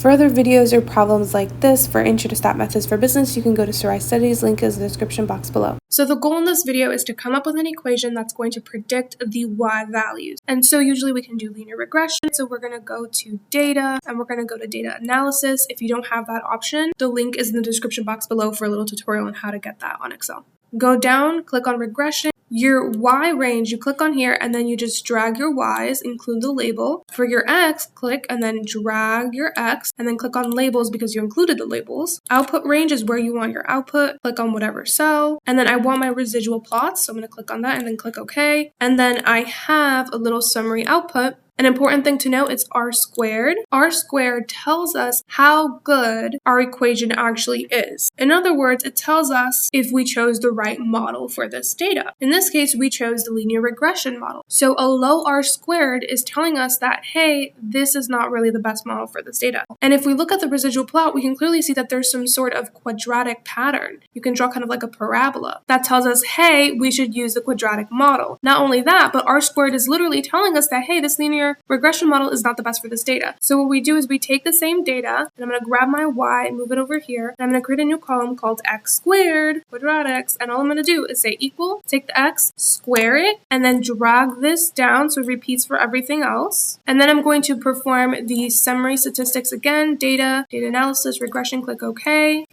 For other videos or problems like this for Intro to Stat Methods for Business, you can go to Sarai Studies, link is in the description box below. So the goal in this video is to come up with an equation that's going to predict the y values. And so usually we can do linear regression. So we're going to go to data and we're going to go to data analysis. If you don't have that option, the link is in the description box below for a little tutorial on how to get that on Excel. Go down, click on regression. Your y range, you click on here and then you just drag your y's, include the label. For your x, click and then drag your x and then click on labels because you included the labels. Output range is where you want your output. Click on whatever cell. And then I want my residual plots, so I'm going to click on that and then click OK. And then I have a little summary output. An important thing to note is r squared. R squared tells us how good our equation actually is. In other words, it tells us if we chose the right model for this data. In this case, we chose the linear regression model. So a low r squared is telling us that, hey, this is not really the best model for this data. And if we look at the residual plot, we can clearly see that there's some sort of quadratic pattern. You can draw kind of like a parabola. That tells us, hey, we should use the quadratic model. Not only that, but r squared is literally telling us that, hey, this linear regression model is not the best for this data. So what we do is we take the same data and I'm going to grab my y and move it over here and I'm going to create a new column called x squared, quadratics, and all I'm going to do is say equal, take the x, square it, and then drag this down so it repeats for everything else. And then I'm going to perform the summary statistics again, data analysis, regression, click OK.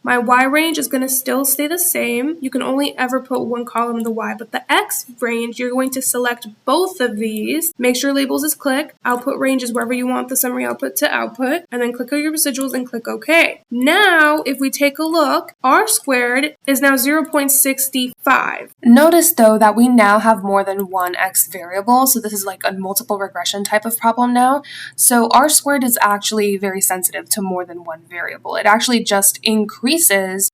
My y range is going to still stay the same. You can only ever put one column in the y, but the x range, you're going to select both of these. Make sure labels is click. Output range is wherever you want the summary output to output. And then click on your residuals and click OK. Now, if we take a look, r squared is now 0.65. Notice though that we now have more than one x variable. So this is like a multiple regression type of problem now. So r squared is actually very sensitive to more than one variable. It actually just increases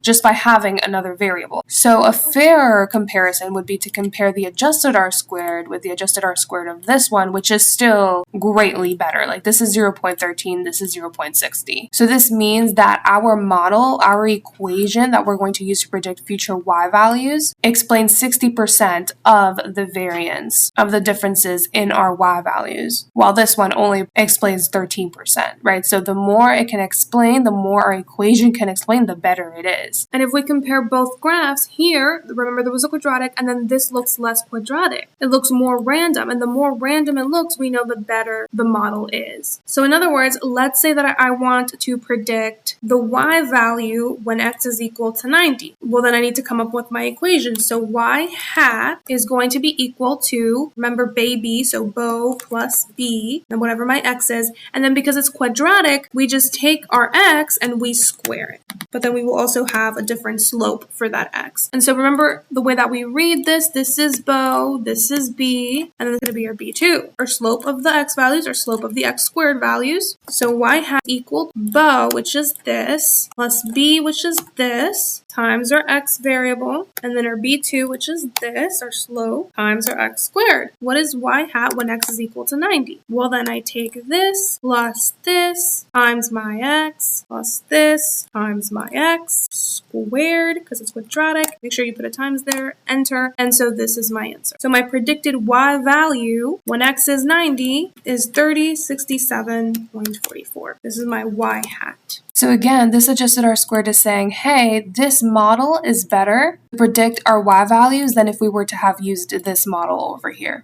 just by having another variable. So a fairer comparison would be to compare the adjusted r squared with the adjusted r squared of this one, which is still greatly better. Like this is 0.13, this is 0.60. So this means that our model, our equation that we're going to use to predict future y values explains 60% of the variance of the differences in our y values, while this one only explains 13%, right? So the more it can explain, the more our equation can explain, the better it is. And if we compare both graphs here, remember there was a quadratic and then this looks less quadratic. It looks more random, and the more random it looks, we know the better the model is. So in other words, let's say that I want to predict the y value when x is equal to 90. Well, then I need to come up with my equation. So y hat is going to be equal to, remember baby, so bo plus b, and whatever my x is. And then because it's quadratic, we just take our x and we square it. But then we will also have a different slope for that x. And so remember the way that we read this is bo, this is b, and then it's going to be our b2. Our slope of the x values, our slope of the x squared values. So y hat equal bo, which is this, plus b, which is this, times our x variable, and then our b2, which is this, our slope, times our x squared. What is y hat when x is equal to 90? Well, then I take this plus this times my x plus this times my x squared, because it's quadratic. Make sure you put a times there, enter, and so this is my answer. So my predicted y value when x is 90 is 3067.44. This is my y hat. So again, this adjusted r squared is saying, hey, this model is better to predict our y values than if we were to have used this model over here.